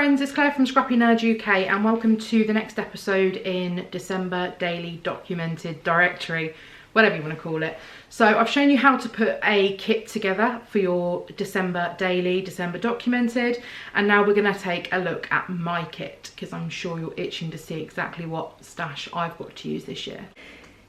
friends, it's Claire from ScrappyNerdUK and welcome to the next episode in December Daily Documented Directory, whatever you want to call it. So I've shown you how to put a kit together for your December Daily, December Documented, and now we're going to take a look at my kit because I'm sure you're itching to see exactly what stash I've got to use this year.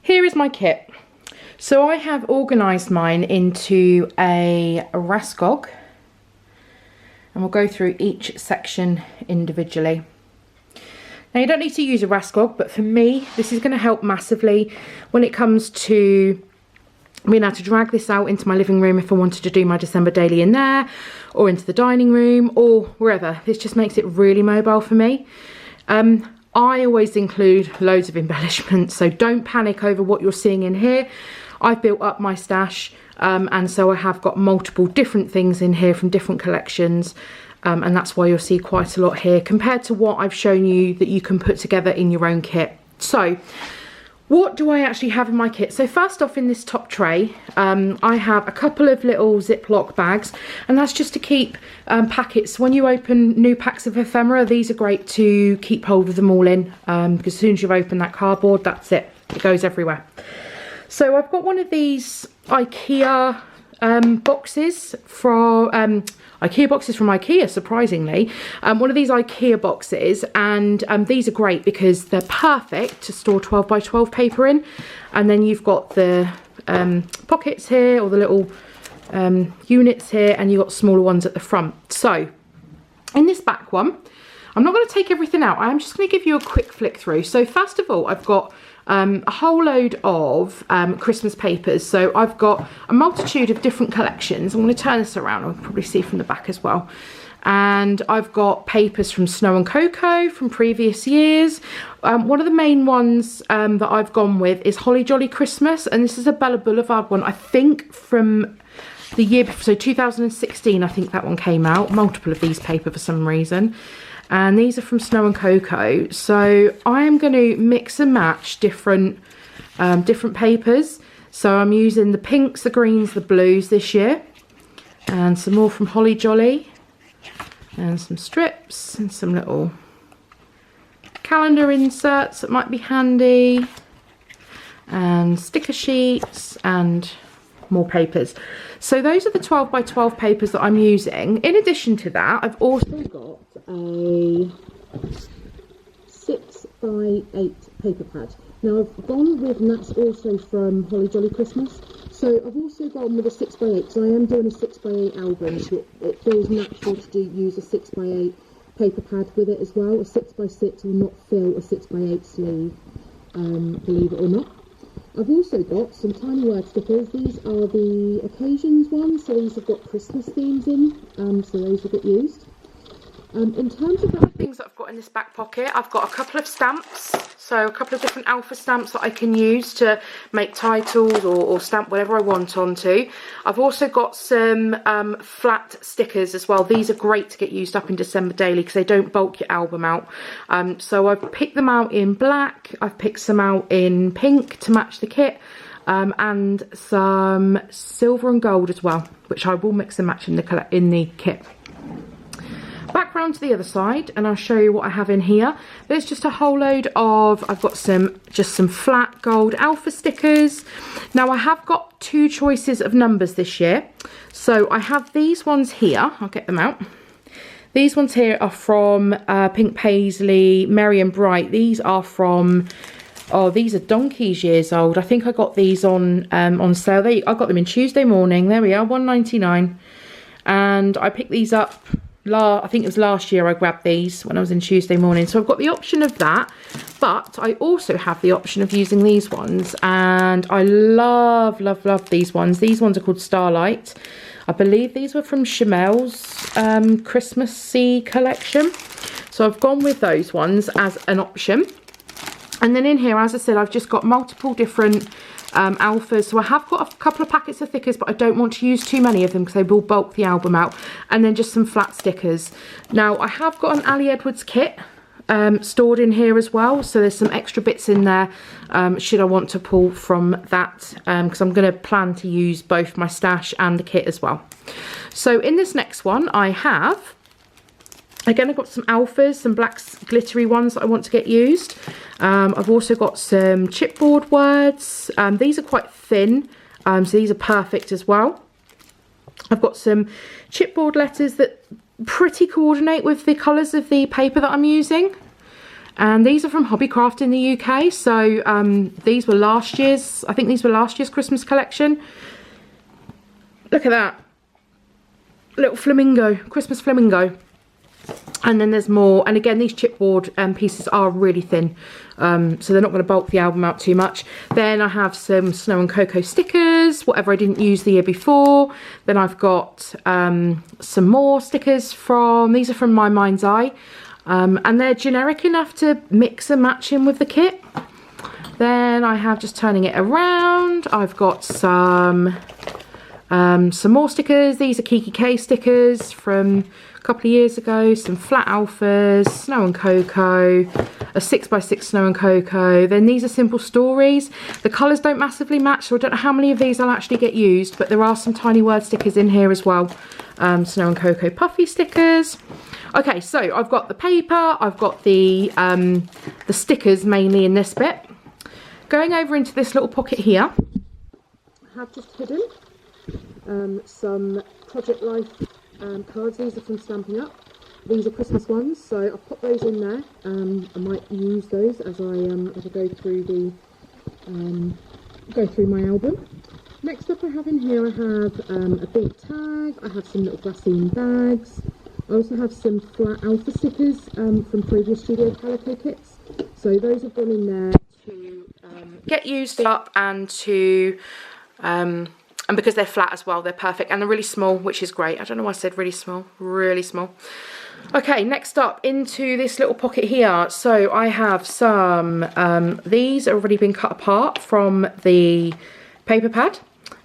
Here is my kit. So I have organised mine into a Raskog, and we'll go through each section individually. Now you don't need to use a Raskog, but for me this is going to help massively when it comes to being able to drag this out into my living room if I wanted to do my December Daily in there, or into the dining room, or wherever. This just makes it really mobile for me. I always include loads of embellishments, so don't panic over what you're seeing in here. I've built up my stash, and so I have got multiple different things in here from different collections, and that's why you'll see quite a lot here compared to what I've shown you that you can put together in your own kit. So what do I actually have in my kit? So first off, in this top tray, I have a couple of little Ziploc bags, and that's just to keep packets. When you open new packs of ephemera, these are great to keep hold of them all in, because as soon as you've opened that cardboard, that's it. It goes everywhere. So I've got one of these IKEA boxes from IKEA, surprisingly. One of these IKEA boxes, and these are great because they're perfect to store 12 by 12 paper in. And then you've got the pockets here, or the little units here, and you've got smaller ones at the front. So in this back one, I'm not going to take everything out. I'm just going to give you a quick flick through. So first of all, I've got a whole load of Christmas papers. So I've got a multitude of different collections. I'm going to turn this around. I'll probably see from the back as well. And I've got papers from Snow and Cocoa from previous years. One of the main ones that I've gone with is Holly Jolly Christmas, and this is a Bella Boulevard one, I think from the year before, so 2016 I think that one came out. Multiple of these paper for some reason. And these are from Snow and Cocoa. So I am going to mix and match different papers. So I'm using the pinks, the greens, the blues this year. And some more from Holly Jolly. And some strips and some little calendar inserts that might be handy. And sticker sheets and more papers. So those are the 12 by 12 papers that I'm using. In addition to that, I've also got a 6 by 8 paper pad. Now I've gone with, and that's also from Holly Jolly Christmas. So I've also gone with a 6 by 8, so I am doing a 6 by 8 album. So it feels natural to use a 6 by 8 paper pad with it as well. A 6 by 6 will not fill a 6 by 8 sleeve, believe it or not. I've also got some tiny word stickers. These are the occasions ones, so these have got Christmas themes in, so those will get used. In terms of other things that I've got in this back pocket, I've got a couple of stamps, so a couple of different alpha stamps that I can use to make titles or stamp whatever I want onto. I've also got some flat stickers as well. These are great to get used up in December Daily because they don't bulk your album out. So I've picked them out in black, I've picked some out in pink to match the kit, and some silver and gold as well, which I will mix and match in the kit. Back round to the other side, and I'll show you what I have in here. There's just a whole load of, I've got just some flat gold alpha stickers. Now I have got two choices of numbers this year. So I have these ones here, I'll get them out. These ones here are from Pink Paisley, Merry and Bright. These are from, oh, these are donkey's years old. I think I got these on sale. I got them in Tuesday morning. There we are, $1.99. And I picked these up, I think it was last year I grabbed these when I was in Tuesday morning. So I've got the option of that, but I also have the option of using these ones, and I love, love, love these ones. These ones are called Starlight. I believe these were from Chamel's Christmassy collection. So I've gone with those ones as an option. And then in here, as I said, I've just got multiple different alphas. So I have got a couple of packets of thickers, but I don't want to use too many of them because they will bulk the album out. And then just some flat stickers. Now I have got an Ali Edwards kit stored in here as well, so there's some extra bits in there should I want to pull from that, because I'm going to plan to use both my stash and the kit as well. So in this next one I have Again, I've got some alphas, some black glittery ones that I want to get used. I've also got some chipboard words. These are quite thin, so these are perfect as well. I've got some chipboard letters that pretty coordinate with the colours of the paper that I'm using. And these are from Hobbycraft in the UK. So these were last year's, I think these were last year's Christmas collection. Look at that. Little flamingo, Christmas flamingo. And then there's more, and again these chipboard pieces are really thin, so they're not going to bulk the album out too much. Then I have some Snow and Cocoa stickers, whatever I didn't use the year before. Then I've got some more stickers from, these are from My Mind's Eye, and they're generic enough to mix and match in with the kit. Then I have, just turning it around, I've got some more stickers. These are Kiki K stickers from a couple of years ago. Some flat alphas, Snow and Cocoa, a 6x6 Snow and Cocoa. Then these are Simple Stories. The colours don't massively match, so I don't know how many of these I'll actually get used, but there are some tiny word stickers in here as well. Snow and Cocoa puffy stickers. Okay, so I've got the paper, I've got the stickers mainly in this bit. Going over into this little pocket here, I have just hidden some Project Life cards. These are from Stampin' Up. These are Christmas ones, so I've put those in there. I might use those as I go through my album. Next up, I have in here, I have a big tag. I have some little glassine bags. I also have some flat alpha stickers from previous Studio Calico kits. So those have gone in there to get used up and to and because they're flat as well, they're perfect. And they're really small, which is great. I don't know why I said really small. Really small. Okay, next up into this little pocket here. So I have some, these have already been cut apart from the paper pad.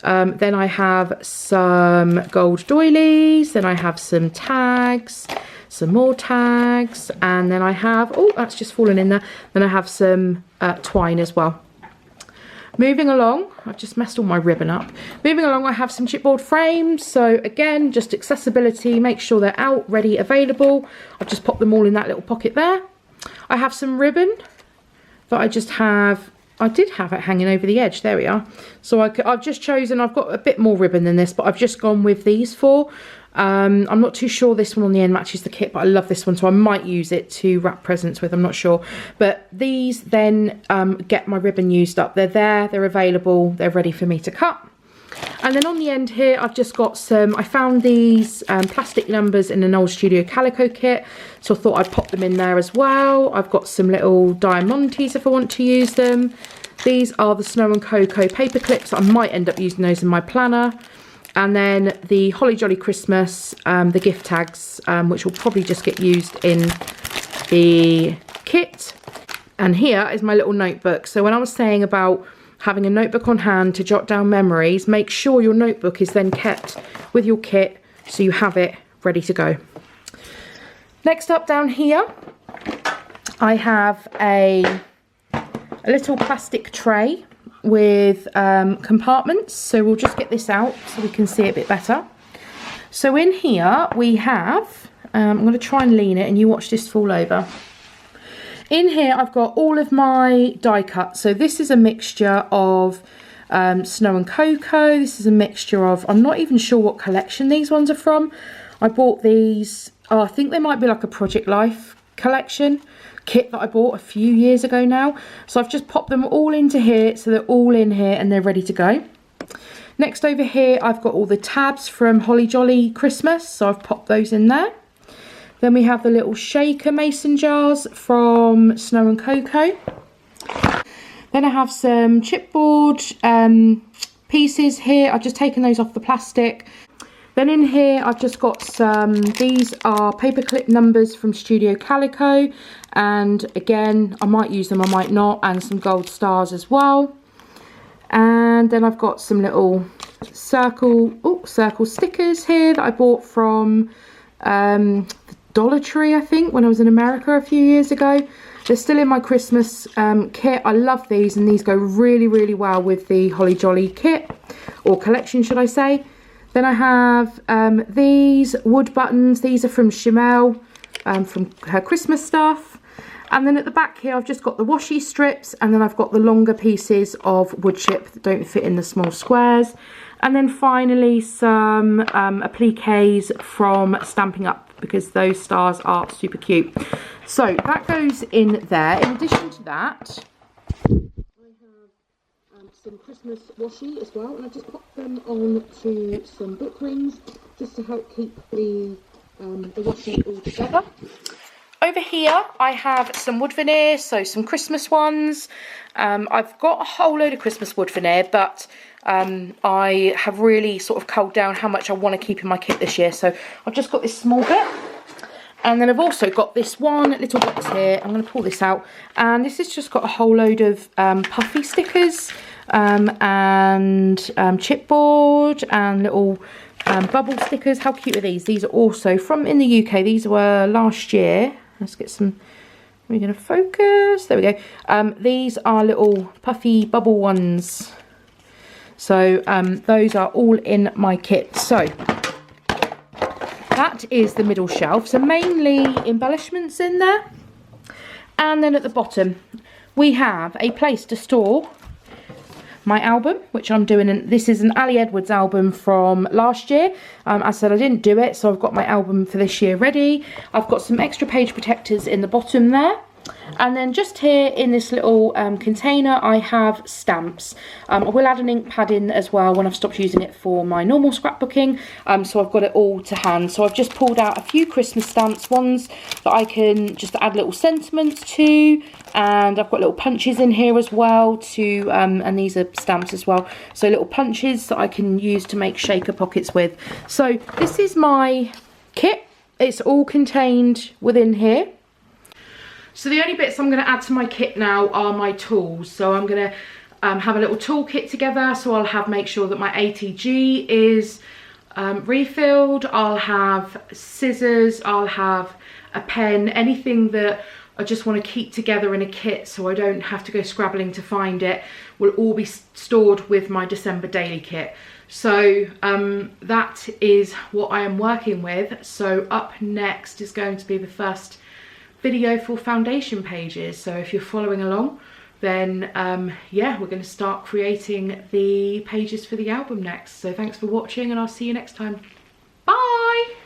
Then I have some gold doilies. Then I have some tags. Some more tags. And then I have, oh, that's just fallen in there. Then I have some twine as well. Moving along, I've just messed all my ribbon up. Moving along, I have some chipboard frames. So again, just accessibility, make sure they're out, ready, available. I've just popped them all in that little pocket there. I have some ribbon that I just have, I did have it hanging over the edge, there we are. So I've just chosen, I've got a bit more ribbon than this, but I've just gone with these four. I'm not too sure this one on the end matches the kit, but I love this one, so I might use it to wrap presents with, I'm not sure. But these then get my ribbon used up. They're there, they're available, they're ready for me to cut. And then on the end here, I've just got some, I found these plastic numbers in an old Studio Calico kit, so I thought I'd pop them in there as well. I've got some little diamantes if I want to use them. These are the Snow and Cocoa paper clips. I might end up using those in my planner. And then the Holly Jolly Christmas, the gift tags, which will probably just get used in the kit. And here is my little notebook. So when I was saying about having a notebook on hand to jot down memories, make sure your notebook is then kept with your kit so you have it ready to go. Next up down here, I have a little plastic tray with compartments, so we'll just get this out so we can see it a bit better. So in here we have, I'm going to try and lean it and you watch this fall over. In here I've got all of my die cuts, so this is a mixture of Snow and Cocoa, this is a mixture of, I'm not even sure what collection these ones are from. I bought these, oh, I think they might be like a Project Life collection kit that I bought a few years ago now. So I've just popped them all into here, so they're all in here and they're ready to go. Next over here I've got all the tabs from Holly Jolly Christmas, so I've popped those in there. Then we have the little shaker mason jars from Snow and Cocoa. Then I have some chipboard pieces here. I've just taken those off the plastic. Then in here I've just got some, these are paperclip numbers from Studio Calico, and again I might use them, I might not, and some gold stars as well. And then I've got some little circle stickers here that I bought from the Dollar Tree, I think, when I was in America a few years ago. They're still in my Christmas kit. I love these, and these go really, really well with the Holly Jolly kit, or collection should I say. Then I have these wood buttons. These are from Chimel. from her Christmas stuff. And then at the back here, I've just got the washi strips, and then I've got the longer pieces of wood chip that don't fit in the small squares. And then finally some appliques from Stampin' Up, because those stars are super cute. So that goes in there. In addition to that, I have some Christmas washi as well, and I just pop them on to some book rings just to help keep the washi all together. Over here, I have some wood veneer, so some Christmas ones. I've got a whole load of Christmas wood veneer, but I have really sort of culled down how much I want to keep in my kit this year. So I've just got this small bit. And then I've also got this one little box here. I'm going to pull this out. And this has just got a whole load of puffy stickers and chipboard and little bubble stickers. How cute are these? These are also from in the UK. These were last year. Let's get some, we're going to focus, there we go. These are little puffy bubble ones. So those are all in my kit. So that is the middle shelf. So mainly embellishments in there. And then at the bottom, we have a place to store my album, which I'm doing, and this is an Ali Edwards album from last year. As I said, I didn't do it, so I've got my album for this year ready. I've got some extra page protectors in the bottom there. And then just here in this little container, I have stamps. I will add an ink pad in as well when I've stopped using it for my normal scrapbooking. So I've got it all to hand. So I've just pulled out a few Christmas stamps, ones that I can just add little sentiments to. And I've got little punches in here as well to, and these are stamps as well. So little punches that I can use to make shaker pockets with. So this is my kit. It's all contained within here. So the only bits I'm going to add to my kit now are my tools. So I'm going to have a little tool kit together. So I'll make sure that my ATG is refilled. I'll have scissors. I'll have a pen. Anything that I just want to keep together in a kit so I don't have to go scrabbling to find it will all be stored with my December daily kit. So that is what I am working with. So up next is going to be the first video for foundation pages. So if you're following along, then yeah, we're going to start creating the pages for the album next. So thanks for watching, and I'll see you next time.